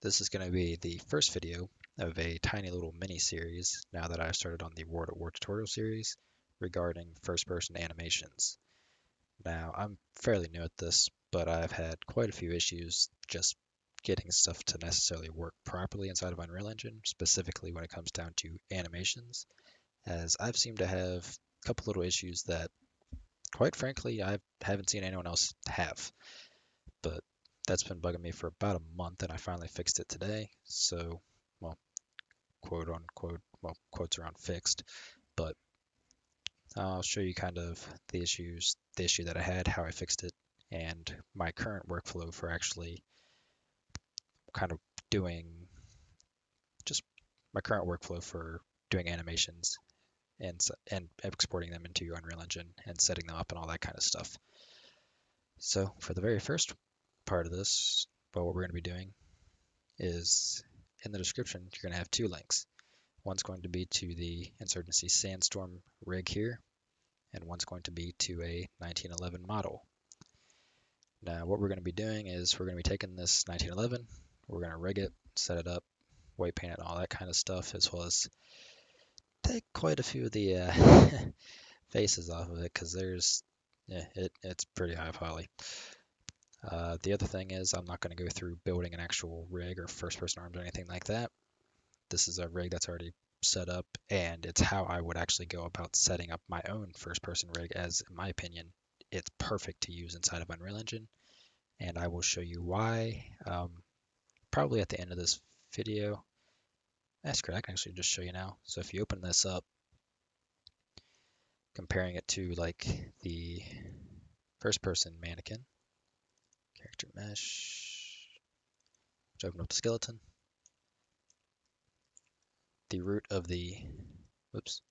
This is going to be the first video of a tiny little mini series now that I've started on the War to War tutorial series regarding first person animations. Now, I'm fairly new at this, but I've had quite a few issues just getting stuff to necessarily work properly inside of Unreal Engine, specifically when it comes down to animations, as I've seemed to have a couple little issues that, quite frankly, I haven't seen anyone else have. But that's been bugging me for about a month, and I finally fixed it today. So, well, quote unquote, well, quotes around fixed, but I'll show you kind of the issue that I had, how I fixed it, and my current workflow for actually kind of doing just my current workflow for doing animations and exporting them into Unreal Engine and setting them up and all that kind of stuff. So for the very first part of this, well, what we're going to be doing is in the description, you're going to have two links. One's going to be to the Insurgency Sandstorm rig here, and one's going to be to a 1911 model. Now, what we're going to be doing is we're going to be taking this 1911, we're going to rig it, set it up, white paint it, and all that kind of stuff, as well as take quite a few of the faces off of it, because it's pretty high poly. The other thing is I'm not going to go through building an actual rig or first-person arms or anything like that. This is a rig that's already set up, and it's how I would actually go about setting up my own first-person rig, as in my opinion, it's perfect to use inside of Unreal Engine, and I will show you why probably at the end of this video. That's great, I can actually just show you now. So if you open this up, comparing it to like the first-person mannequin, character mesh, just open up the skeleton. The root of the, whoops,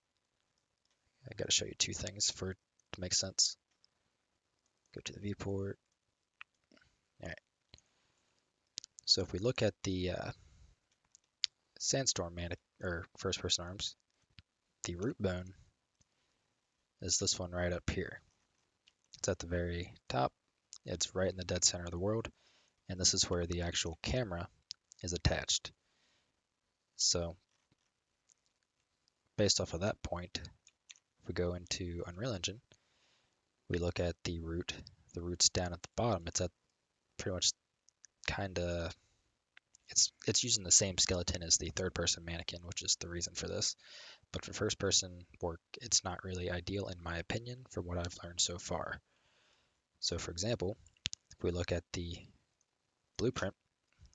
I gotta show you two things for it to make sense. Go to the viewport. All right. So if we look at the sandstorm or first-person arms, the root bone is this one right up here. It's at the very top. It's right in the dead center of the world, and this is where the actual camera is attached. So based off of that point, if we go into Unreal Engine, we look at the root. The root's down at the bottom. It's at pretty much kind of, it's using the same skeleton as the third-person mannequin, which is the reason for this. But for first-person work, it's not really ideal in my opinion from what I've learned so far. So for example, if we look at the blueprint,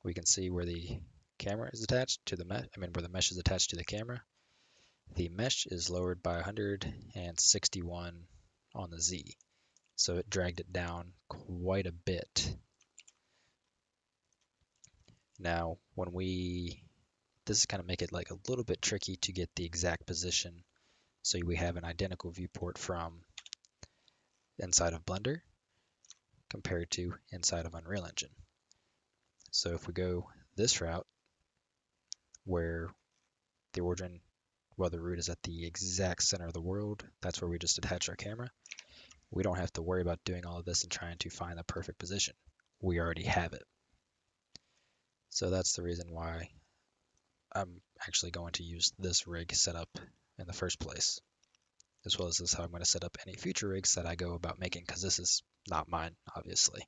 we can see where the camera is attached to the mesh, where the mesh is attached to the camera. The mesh is lowered by 161 on the Z. So it dragged it down quite a bit. Now, this is kind of make it like a little bit tricky to get the exact position. So we have an identical viewport from inside of Blender compared to inside of Unreal Engine. So if we go this route, where the origin, well, the root is at the exact center of the world, that's where we just attach our camera. We don't have to worry about doing all of this and trying to find the perfect position. We already have it. So that's the reason why I'm actually going to use this rig setup in the first place, as well as this is how I'm going to set up any future rigs that I go about making, because this is not mine, obviously.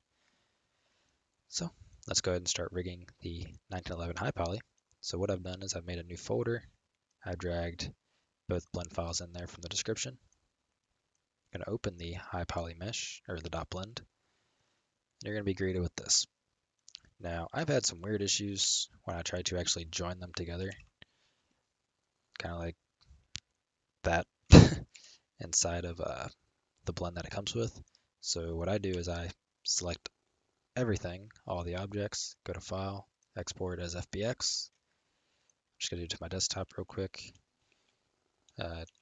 So let's go ahead and start rigging the 1911 high poly. So what I've done is I've made a new folder. I've dragged both blend files in there from the description. I'm going to open the high poly mesh, or the dot blend, and you're going to be greeted with this. Now, I've had some weird issues when I try to actually join them together, kind of like that inside of the blend that it comes with. So what I do is I select everything, all the objects, go to File, Export as FBX. I'm just going to do it to my desktop real quick.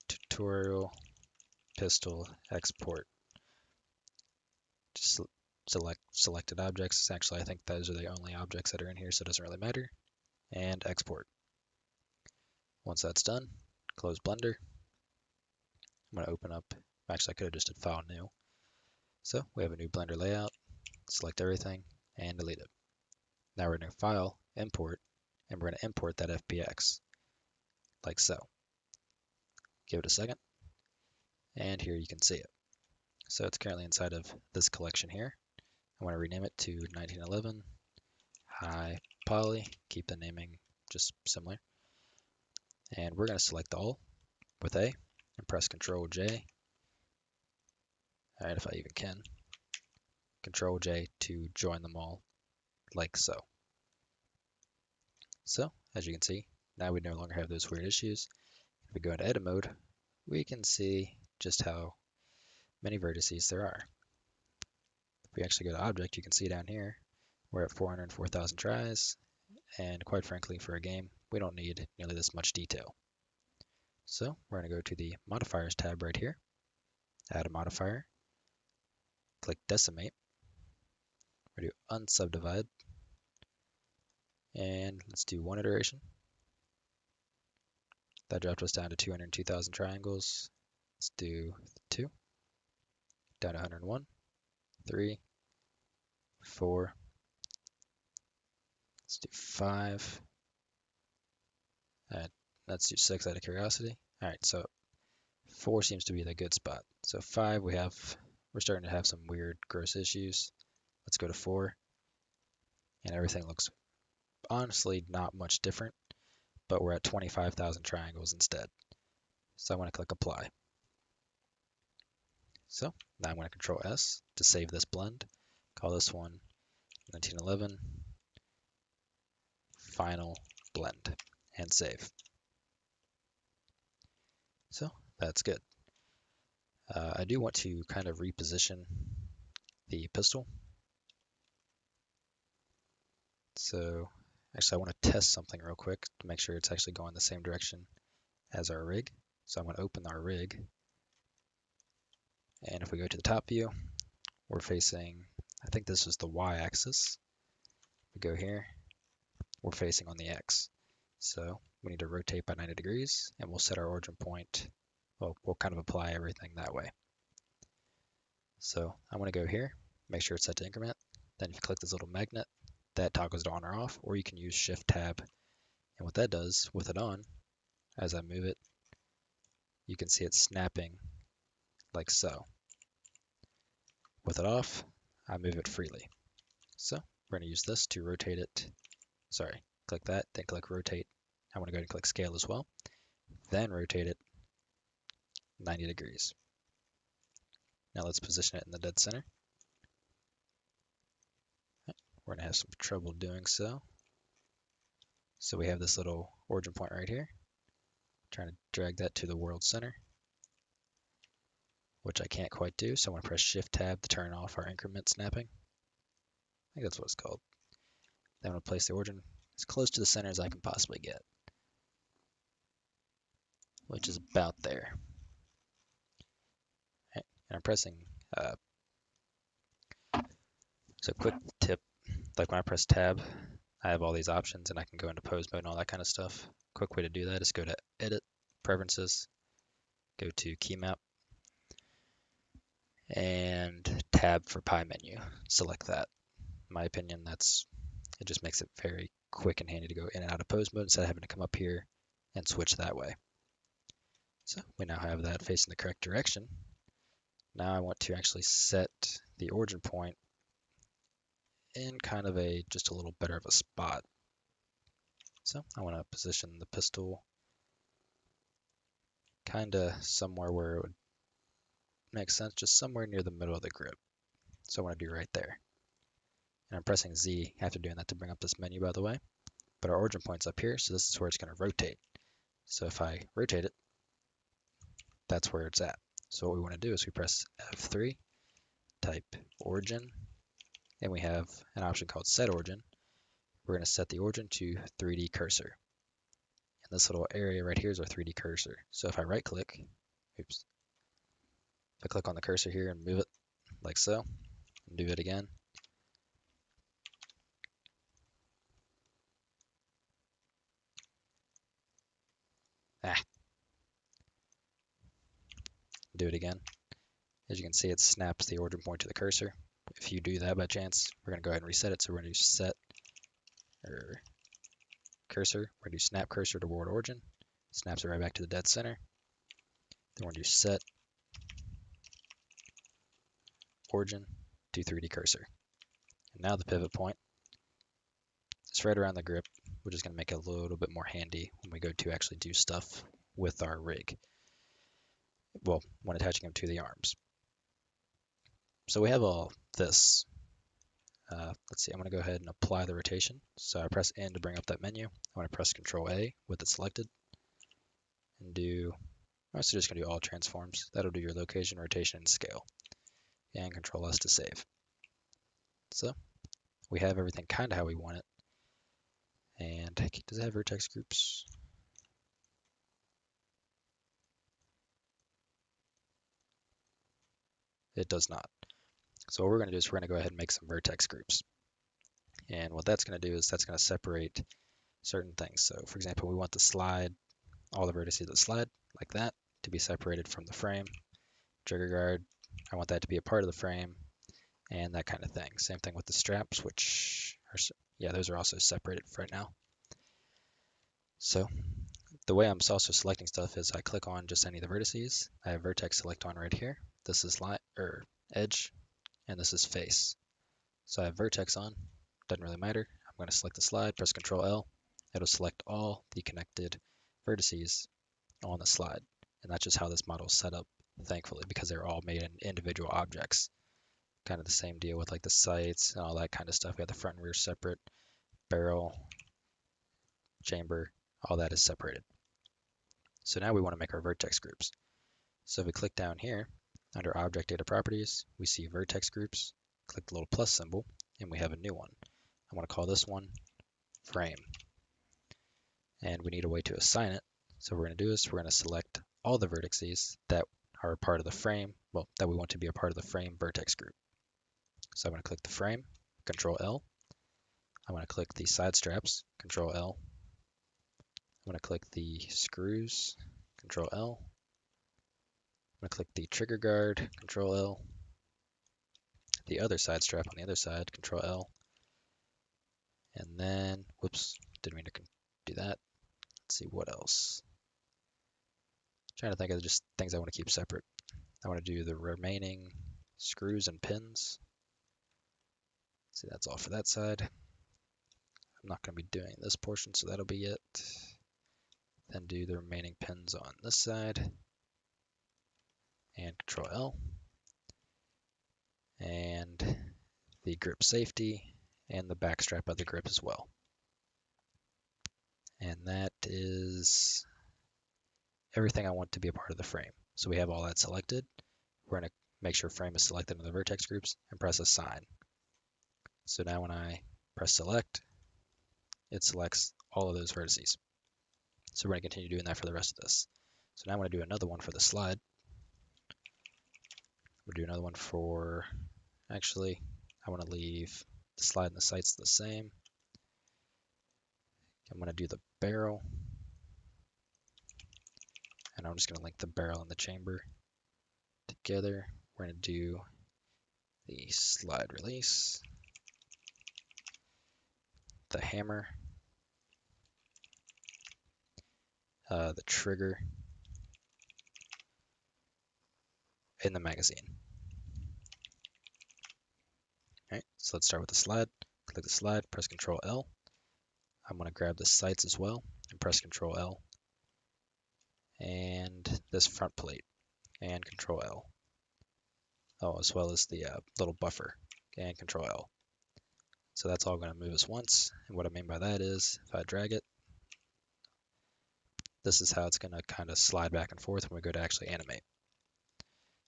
Tutorial, pistol, export. Just select selected objects. Actually, I think those are the only objects that are in here, so it doesn't really matter. And export. Once that's done, close Blender. I'm going to open up, actually I could have just did File, New. So we have a new Blender layout. Select everything and delete it. Now we're in our File, import, and we're going to import that FPX, like so. Give it a second, and here you can see it. So it's currently inside of this collection here. I want to rename it to 1911 high poly, keep the naming just similar. And we're going to select all with A and press Control J. All right, if I even can. Control J to join them all like so. So as you can see, now we no longer have those weird issues. If we go into edit mode, we can see just how many vertices there are. If we actually go to object, you can see down here, we're at 404,000 tries. And quite frankly, for a game, we don't need nearly this much detail. So we're going to go to the modifiers tab right here, add a modifier, click decimate, we're going to do unsubdivide, and let's do one iteration. That dropped us down to 202,000 triangles. Let's do 2, down to 101, 3, 4, let's do 5, and let's do 6 out of curiosity. All right, so 4 seems to be the good spot. So 5, we're starting to have some weird, gross issues. Let's go to 4, and everything looks honestly not much different, but we're at 25,000 triangles instead. So I'm going to click apply. So now I'm going to Control S to save this blend. Call this one 1911 final blend and save. So that's good. I do want to kind of reposition the pistol. So actually I want to test something real quick to make sure it's actually going the same direction as our rig. So I'm going to open our rig. And if we go to the top view, we're facing, I think this is the Y-axis. We go here, we're facing on the X. So we need to rotate by 90 degrees, and we'll set our origin point. Well, we'll kind of apply everything that way. So I'm going to go here, make sure it's set to increment. Then if you click this little magnet, that toggles it on or off, or you can use Shift Tab. And what that does with it on, as I move it, you can see it snapping like so. With it off, I move it freely. So we're going to use this to rotate it. Sorry, click that, then click rotate. I want to go ahead and click scale as well. Then rotate it 90 degrees. Now let's position it in the dead center. We're going to have some trouble doing so. So we have this little origin point right here. Trying to drag that to the world center, which I can't quite do. So I'm going to press Shift Tab to turn off our increment snapping. I think that's what it's called. Then I'm going to place the origin as close to the center as I can possibly get, which is about there. Right. And I'm pressing, so quick tip, like when I press Tab, I have all these options and I can go into pose mode and all that kind of stuff. Quick way to do that is go to Edit, Preferences, go to Key Map, and Tab for Pie menu. Select that. In my opinion, it just makes it very quick and handy to go in and out of pose mode instead of having to come up here and switch that way. So we now have that facing the correct direction. Now I want to actually set the origin point in kind of just a little better of a spot. So I want to position the pistol kind of somewhere where it would make sense, just somewhere near the middle of the grip. So I want to do right there. And I'm pressing Z after doing that to bring up this menu, by the way. But our origin point's up here, so this is where it's going to rotate. So if I rotate it, that's where it's at. So what we want to do is we press F3, type origin, and we have an option called set origin. We're going to set the origin to 3D cursor. And this little area right here is our 3D cursor. So if I right click, if I click on the cursor here and move it like so, and do it again, do it again. As you can see, it snaps the origin point to the cursor. If you do that by chance, we're going to go ahead and reset it. So we're going to do set cursor. We're going to do snap cursor toward origin. Snaps it right back to the dead center. Then we're going to do set origin to 3D cursor. And now the pivot point is right around the grip, which is going to make it a little bit more handy when we go to actually do stuff with our rig. Well, when attaching them to the arms. So we have all this. Let's see, I'm going to go ahead and apply the rotation. So I press N to bring up that menu. I want to press Control A with it selected and do, I'm also just going to do all transforms. That'll do your location, rotation, and scale. And Control S to save. So we have everything kind of how we want it. And does it have vertex groups? It does not. So what we're going to do is we're going to go ahead and make some vertex groups. And what that's going to do is that's going to separate certain things. So for example, we want the slide, all the vertices of the slide like that to be separated from the frame. Trigger guard, I want that to be a part of the frame and that kind of thing. Same thing with the straps, which are, yeah, those are also separated right now. So the way I'm also selecting stuff is I click on just any of the vertices. I have Vertex Select on right here. This is edge, and this is face. So I have Vertex on, doesn't really matter. I'm going to select the slide, press Control L. It'll select all the connected vertices on the slide. And that's just how this model is set up, thankfully, because they're all made in individual objects. Kind of the same deal with like the sights and all that kind of stuff. We have the front and rear separate, barrel, chamber, all that is separated. So now we want to make our vertex groups. So if we click down here under Object Data Properties, we see vertex groups. Click the little plus symbol, and we have a new one. I want to call this one frame. And we need a way to assign it. So what we're going to do is we're going to select all the vertices that are a part of the frame, well, that we want to be a part of the frame vertex group. So I'm going to click the frame, Control L. I'm going to click the side straps, Control L. I'm going to click the screws, Control L. I'm going to click the trigger guard, Control L. The other side strap on the other side, Control L. And then, whoops, didn't mean to do that. Let's see what else. Trying to think of just things I want to keep separate. I want to do the remaining screws and pins. See, that's all for that side. I'm not going to be doing this portion, so that'll be it. Then do the remaining pins on this side. And Control L. And the grip safety and the back strap of the grip as well. And that is everything I want to be a part of the frame. So we have all that selected. We're going to make sure frame is selected in the vertex groups and press assign. So now when I press select, it selects all of those vertices. So we're going to continue doing that for the rest of this. So now I'm going to do another one for the slide. We'll do another one for, actually, I want to leave the slide and the sights the same. I'm going to do the barrel. And I'm just going to link the barrel and the chamber together. We're going to do the slide release, the hammer, the trigger, and the magazine. All right, so let's start with the slide. Click the slide, press Control L. I'm going to grab the sights as well and press Control L. And this front plate and Control L. Oh, as well as the little buffer and Control L. So that's all going to move us once. And what I mean by that is if I drag it, this is how it's going to kind of slide back and forth when we go to actually animate.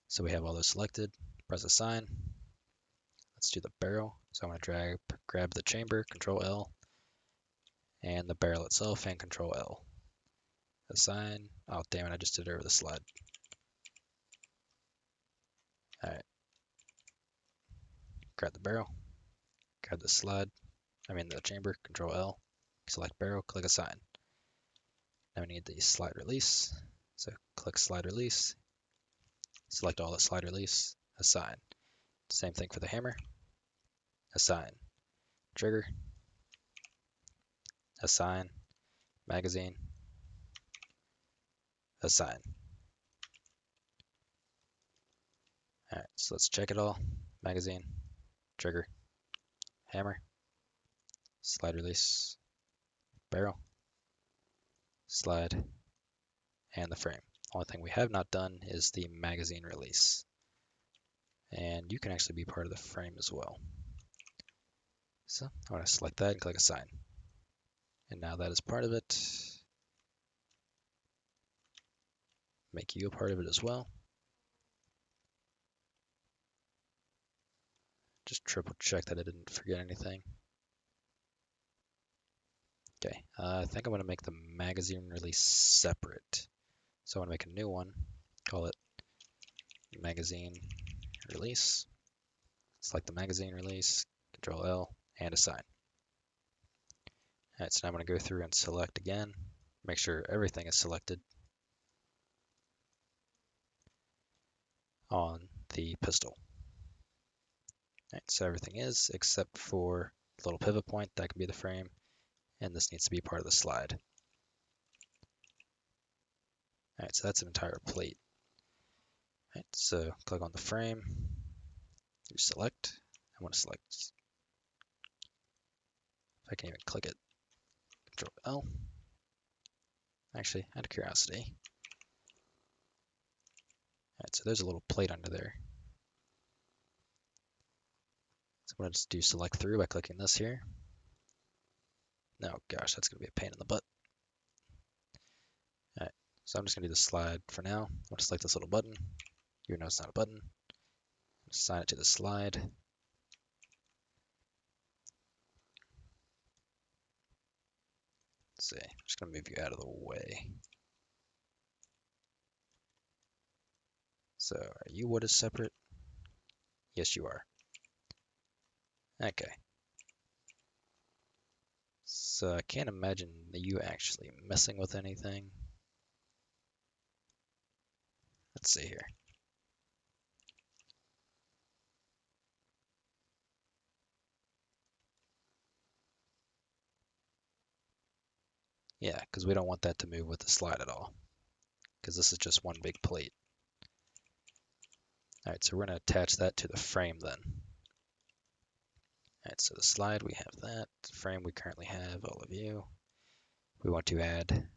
So we have all those selected, press assign. Let's do the barrel. So I'm going to grab the chamber, Control L, and the barrel itself and Control L. Assign. Oh, damn it, I just did it over the slide. All right. Grab the barrel, grab the slide, the chamber, Control L, select barrel, click assign. Now we need the slide release. So click slide release, select all the slide release, assign. Same thing for the hammer, assign. Trigger, assign. magazine, assign. Alright, so let's check it all. Magazine, trigger, hammer, slide release, barrel, slide, and the frame. Only thing we have not done is the magazine release. And you can actually be part of the frame as well. So I'm going to select that and click assign. And now that is part of it. Make you a part of it as well. Just triple check that I didn't forget anything. Okay, I think I'm going to make the magazine release separate. So I want to make a new one, call it magazine release. Select the magazine release, Control L, and assign. Alright, so now I'm going to go through and select again. Make sure everything is selected on the pistol. Alright, so everything is except for the little pivot point, that can be the frame, and this needs to be part of the slide. Alright, so that's an entire plate. Alright, so click on the frame, do select. I want to select, if I can even click it, Control L. Actually, out of curiosity. Alright, so there's a little plate under there. So I'm going to just do select through by clicking this here. Oh gosh, that's going to be a pain in the butt. Alright, so I'm just going to do the slide for now. I'm going to select this little button, even though it's not a button. Assign it to the slide. Let's see, I'm just going to move you out of the way. So are you what is separate? Yes, you are. Okay. So I can't imagine you actually messing with anything. Let's see here. Yeah, because we don't want that to move with the slide at all, because this is just one big plate. All right, so we're going to attach that to the frame then. All right, so the slide, we have that. Frame, we currently have all of you. We want to add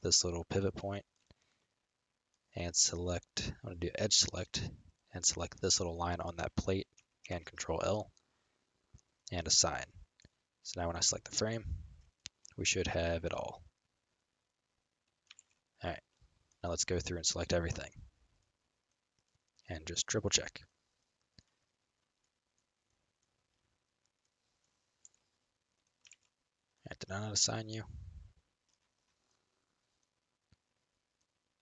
this little pivot point and select, I'm going to do edge select and select this little line on that plate and Control L and assign. So now when I select the frame, we should have it all. All right, now let's go through and select everything and just triple check. I did not assign you.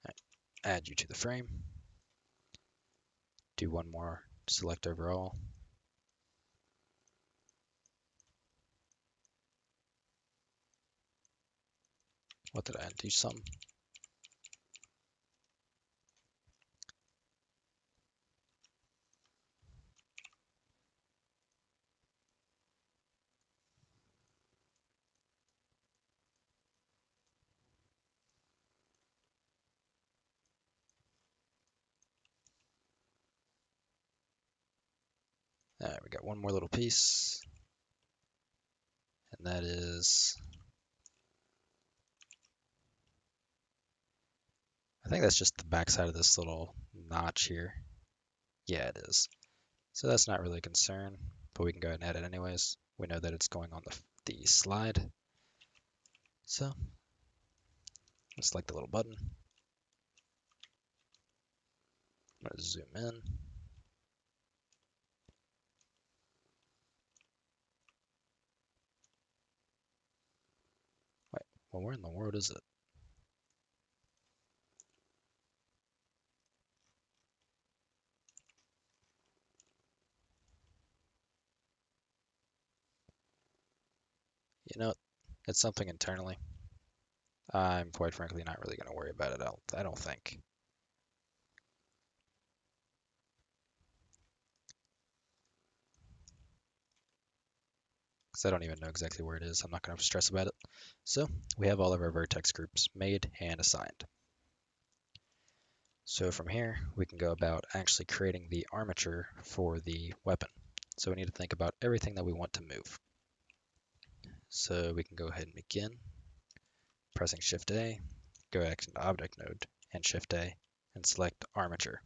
Right. Add you to the frame. Do one more, select overall. What did I do something? All right, we got one more little piece, and that is, I think that's just the backside of this little notch here. Yeah, it is. So that's not really a concern, but we can go ahead and add it anyways. We know that it's going on the slide. So let's select the little button. I'm going to zoom in. Wait, well, where in the world is it? You know, it's something internally. I'm quite frankly not really going to worry about it. I don't think. Because because I don't even know exactly where it is. I'm not going to stress about it. So we have all of our vertex groups made and assigned. So from here, we can go about actually creating the armature for the weapon. So we need to think about everything that we want to move. So we can go ahead and begin pressing Shift A, go back into Object Mode and Shift A and select Armature.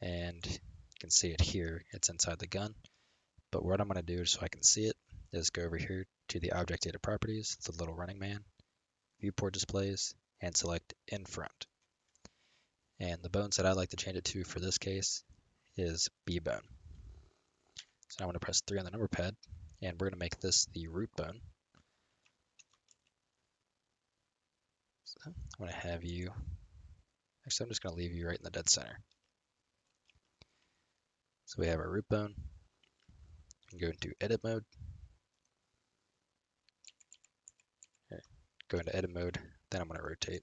And you can see it here, it's inside the gun. But what I'm going to do so I can see it is go over here to the Object Data Properties, the little running man, Viewport Displays, and select In Front. And the bones that I like to change it to for this case is B bone. So now I'm going to press 3 on the number pad, and we're going to make this the root bone. So I'm going to have you, actually I'm just going to leave you right in the dead center. So we have our root bone. We can go into edit mode. Here, go into edit mode, then I'm going to rotate.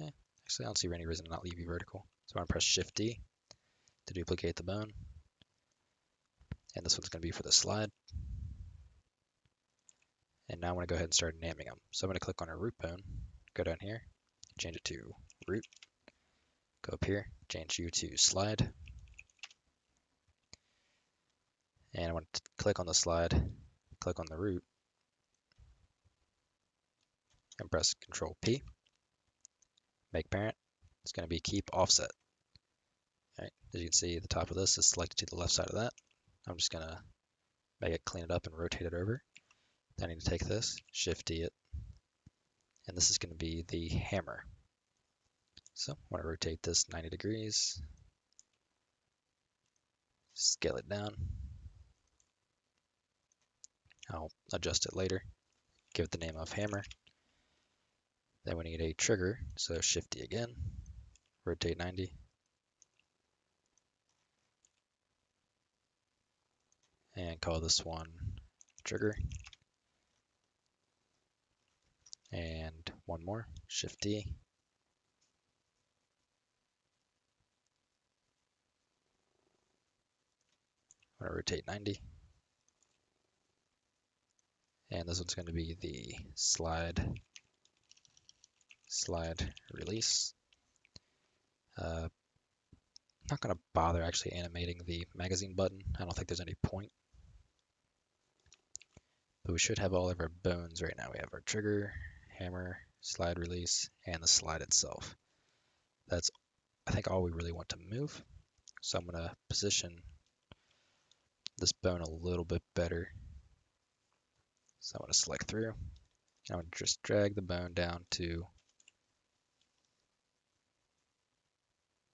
Actually, I don't see any reason to not leave you vertical. So I'm going to press Shift D to duplicate the bone. And this one's going to be for the slide. And now I'm going to go ahead and start naming them. So I'm going to click on our root bone, go down here, change it to root, go up here, change you to slide. And I want to click on the slide, click on the root, and press Control P. Make parent. It's going to be keep offset. All right, as you can see, the top of this is selected to the left side of that. I'm just going to make it, clean it up, and rotate it over. Then I need to take this, Shift D it, and this is going to be the hammer. So I want to rotate this 90 degrees, scale it down. I'll adjust it later, give it the name of hammer. Then we need a trigger, so Shift D again, rotate 90. And call this one trigger. And one more, Shift D. I'm going to rotate 90. And this one's going to be the slide release. I'm not going to bother actually animating the magazine button. I don't think there's any point. But we should have all of our bones right now. We have our trigger, hammer, slide release, and the slide itself. That's, I think, all we really want to move. So I'm going to position this bone a little bit better. So I'm going to select through. I would just drag the bone down to,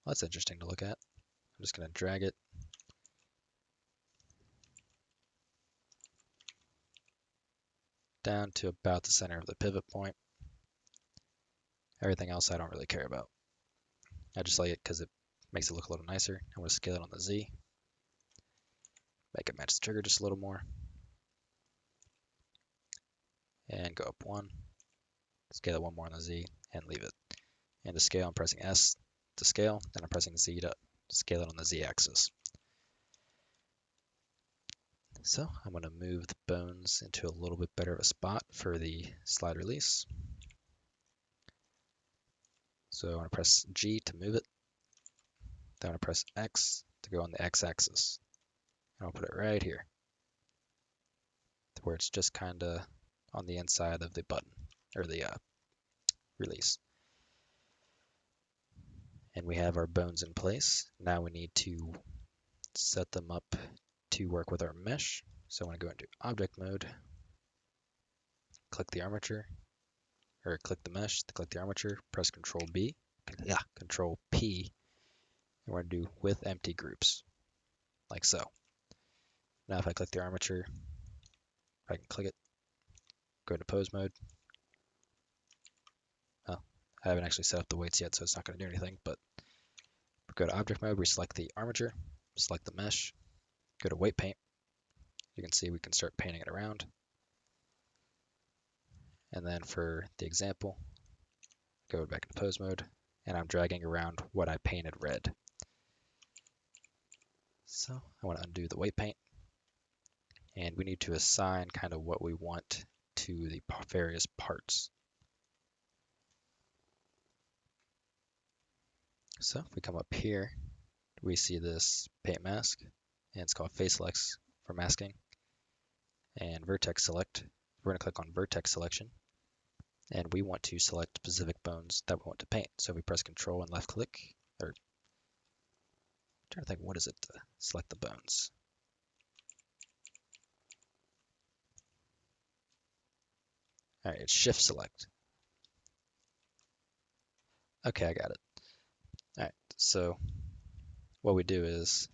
well, that's interesting to look at. I'm just going to drag it down to about the center of the pivot point. Everything else I don't really care about. I just like it because it makes it look a little nicer. I'm going to scale it on the Z. Make it match the trigger just a little more. And go up 1. Scale it 1 more on the Z and leave it. And to scale, I'm pressing S to scale, then I'm pressing Z to scale it on the Z axis. So I'm going to move the bones into a little bit better of a spot for the slide release. So I'm going to press G to move it. Then I'm going to press X to go on the X axis. And I'll put it right here, to where it's just kind of on the inside of the button, or the release. And we have our bones in place. Now we need to set them up to work with our mesh. So I want to go into object mode, click the armature, or click the mesh, to click the armature, press Control Control P, and we're going to do with empty groups, like so. Now if I click the armature, I can click it, go into pose mode. Well, I haven't actually set up the weights yet, so it's not going to do anything, but go to object mode, we select the armature, select the mesh, go to weight paint. You can see we can start painting it around. And then for the example, go back into pose mode, and I'm dragging around what I painted red. So I want to undo the weight paint, and we need to assign kind of what we want to the various parts. So if we come up here, we see this paint mask, and it's called Face Select for masking, and Vertex Select. We're going to click on Vertex Selection, and we want to select specific bones that we want to paint. So we press Control and left click, or I'm trying to think, what is it to select the bones? All right, it's Shift Select. Okay, I got it. All right, so what we do is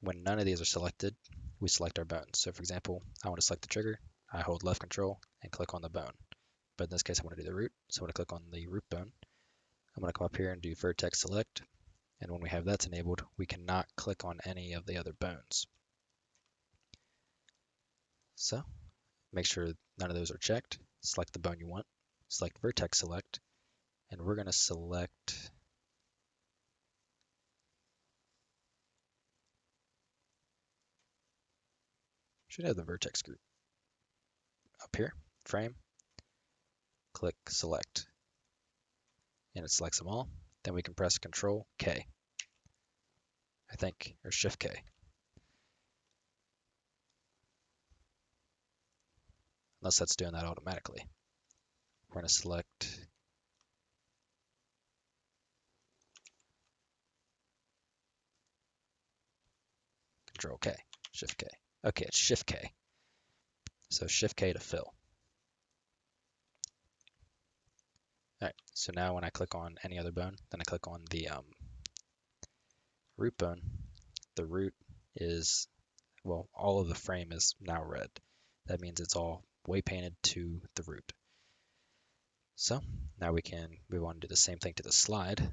when none of these are selected, we select our bones. So for example, I want to select the trigger. I hold left control and click on the bone. But in this case, I want to do the root. So I'm going to click on the root bone. I'm going to come up here and do Vertex Select. And when we have that enabled, we cannot click on any of the other bones. So make sure none of those are checked. Select the bone you want. Select Vertex Select. And we're going to select should have the vertex group up here, frame, click select, and it selects them all. Then we can press Control K, I think, or Shift K. Unless that's doing that automatically. We're going to select Control K, Shift K. Okay, it's Shift K. So Shift K to fill. All right, so now when I click on any other bone, then I click on the root bone, the root is, well, all of the frame is now red. That means it's all weight painted to the root. So now we can move on to do the same thing to the slide.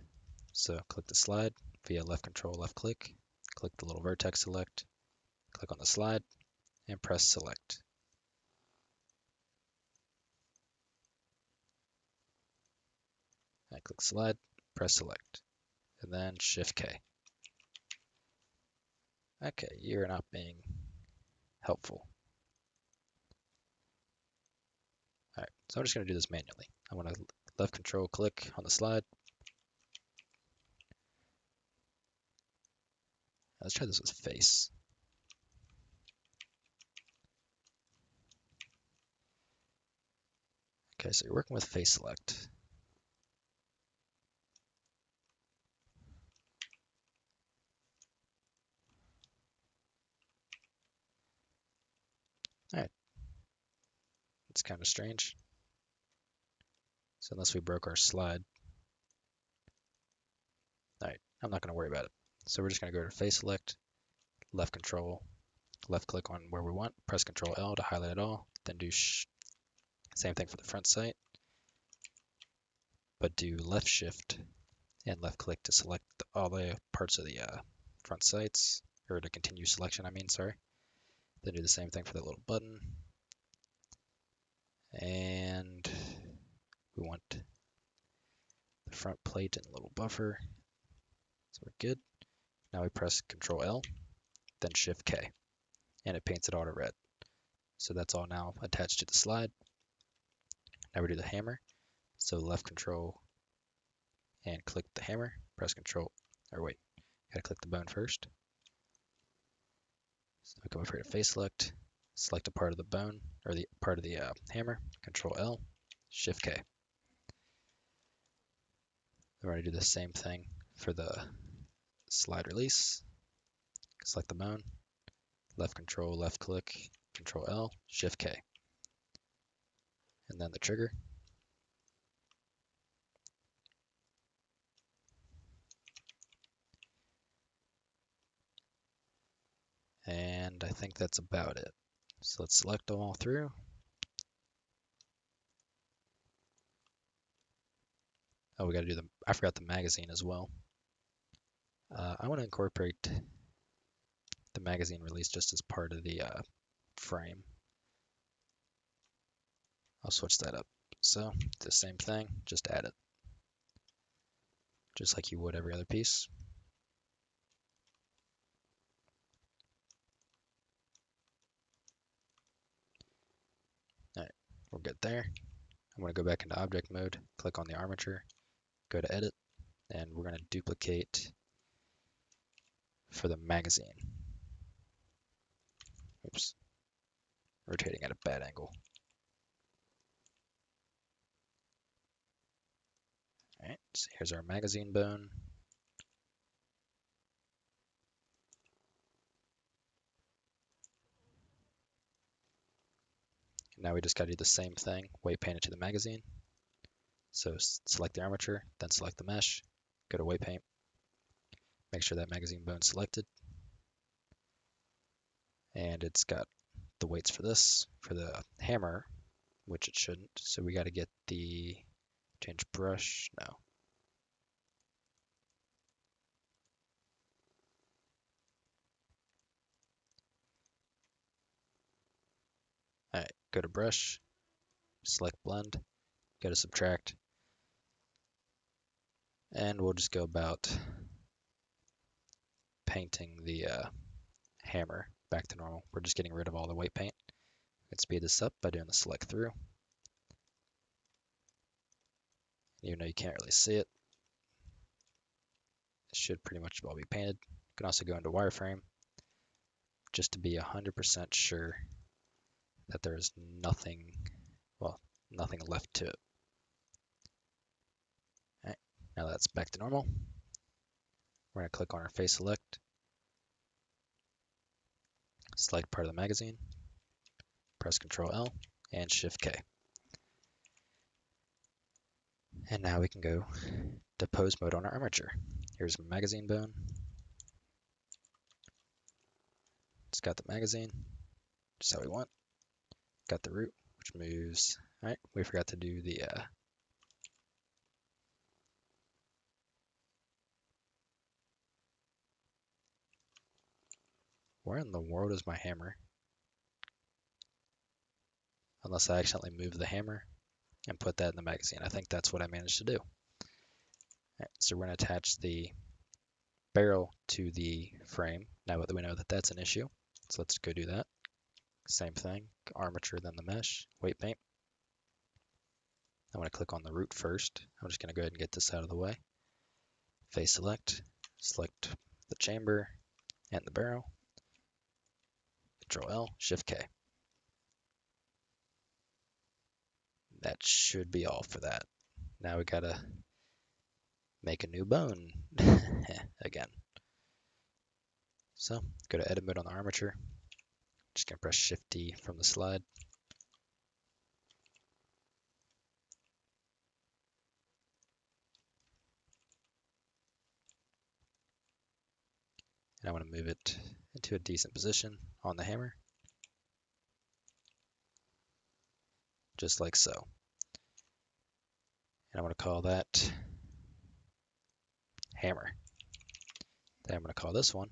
So click the slide via left control, left click the little vertex select, click on the slide, and press select. I click slide, press select, and then Shift K. Okay, you're not being helpful. All right, so I'm just going to do this manually. I want to left control click on the slide. Let's try this with face. Okay, so you're working with face select. All right, it's kind of strange. So unless we broke our slide, all right, I'm not going to worry about it. So we're just going to go to face select, left control, left click on where we want, press Control L to highlight it all, then do same thing for the front sight, but do left shift and left click to select all the parts of the front sights, or to continue selection, I mean, sorry. Then do the same thing for the little button. And we want the front plate and the little buffer. So we're good. Now we press Control L, then Shift K, and it paints it all to red. So that's all now attached to the slide. Now we do the hammer. So left control and click the hammer, press Control, or wait, gotta click the bone first. So we come over here to face select a part of the bone, or the part of the hammer, Control L, Shift K. We're going to do the same thing for the slide release. Select the bone, left control, left click, Control L, Shift K. And then the trigger. And I think that's about it. So let's select them all through. Oh, we got to do I forgot the magazine as well. I want to incorporate the magazine release just as part of the frame. I'll switch that up. So the same thing, just add it. Just like you would every other piece. We're good there. I'm going to go back into object mode, click on the armature, go to edit, and we're going to duplicate for the magazine. Oops, rotating at a bad angle. All right, so here's our magazine bone. Now we just got to do the same thing, weight paint it to the magazine. So select the armature, then select the mesh, go to weight paint, make sure that magazine bone's selected. And it's got the weights for this, for the hammer, which it shouldn't. So we got to get the change brush, no. All right, go to brush, select blend, go to subtract, and we'll just go about painting the hammer back to normal. We're just getting rid of all the weight paint. Let's speed this up by doing the select through. Even though you can't really see it, it should pretty much all be painted. You can also go into wireframe just to be 100% sure that there is nothing, well, nothing left to it. All right, now that's back to normal. We're going to click on our face select, select part of the magazine, press Ctrl L and Shift K. And now we can go to pose mode on our armature. Here's my magazine bone. It's got the magazine, just how we want. Got the root, which moves. All right, we forgot to do the where in the world is my hammer? Unless I accidentally moved the hammer and put that in the magazine. I think that's what I managed to do. All right, so we're going to attach the barrel to the frame. Now that we know that that's an issue, so let's go do that. Same thing, armature, then the mesh, weight paint. I want to click on the root first. I'm just going to go ahead and get this out of the way. Face select, select the chamber and the barrel. Control L, Shift K. That should be all for that. Now we gotta make a new bone again. So go to edit mode on the armature. Just gonna press Shift D from the slide. And I want to move it into a decent position on the hammer. Just like so. And I want to call that hammer. Then I'm going to call this one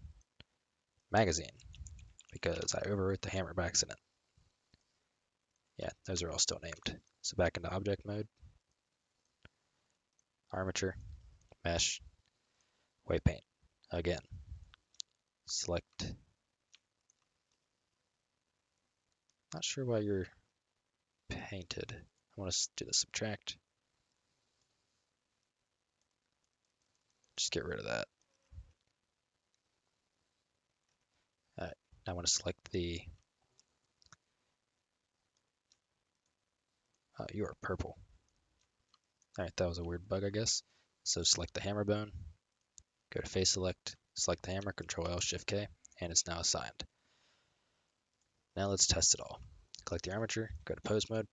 magazine because I overwrote the hammer by accident. Yeah, those are all still named. So back into object mode, armature, mesh, weight paint. Again, select. Not sure why you're painted. I want to do the subtract. Just get rid of that. All right, now I want to select the, you are purple. All right, that was a weird bug, I guess. So select the hammer bone, go to face select, select the hammer, Control L, Shift K, and it's now assigned. Now let's test it all. Click the armature, go to pose mode.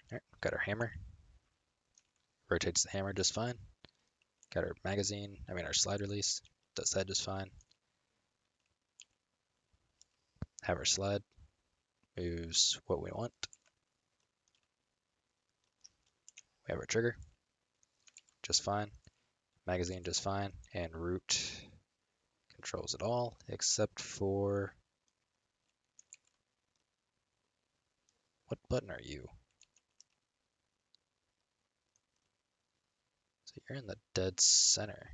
All right, got our hammer. Rotates the hammer just fine. Got our magazine, our slide release, does that just fine. Have our slide, moves what we want. We have our trigger, just fine. Magazine just fine, and root controls it all except for, what button are you? So you're in the dead center.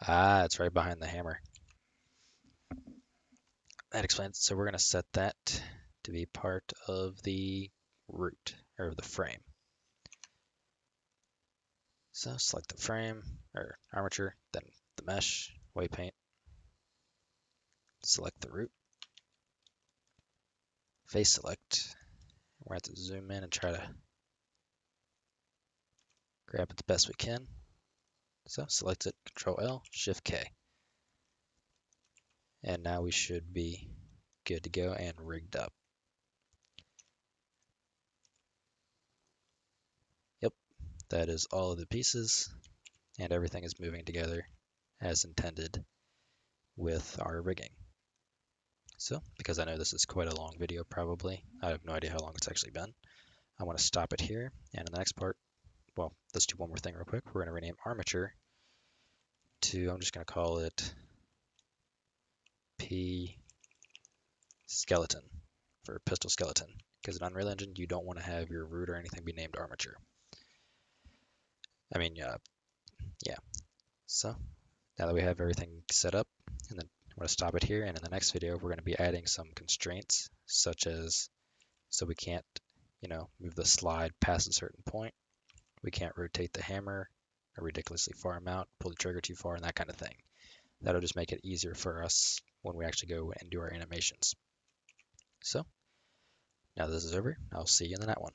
Ah, it's right behind the hammer. That explains. So we're going to set that to be part of the root, or the frame. So select the frame, or armature, then the mesh, white paint, select the root, face select. We're going to have to zoom in and try to grab it the best we can. So select it, Control L, Shift K. And now we should be good to go and rigged up. Yep, that is all of the pieces, and everything is moving together as intended with our rigging. So, because I know this is quite a long video probably, I have no idea how long it's actually been, I want to stop it here, and in the next part, well, let's do one more thing real quick. We're going to rename Armature to, I'm just going to call it P Skeleton for Pistol Skeleton, because in Unreal Engine, you don't want to have your root or anything be named Armature. Yeah. So now that we have everything set up, and then I'm going to stop it here, and in the next video, we're going to be adding some constraints, such as, so we can't, move the slide past a certain point. We can't rotate the hammer a ridiculously far amount, pull the trigger too far, and that kind of thing. That'll just make it easier for us when we actually go and do our animations. So now this is over. I'll see you in the next one.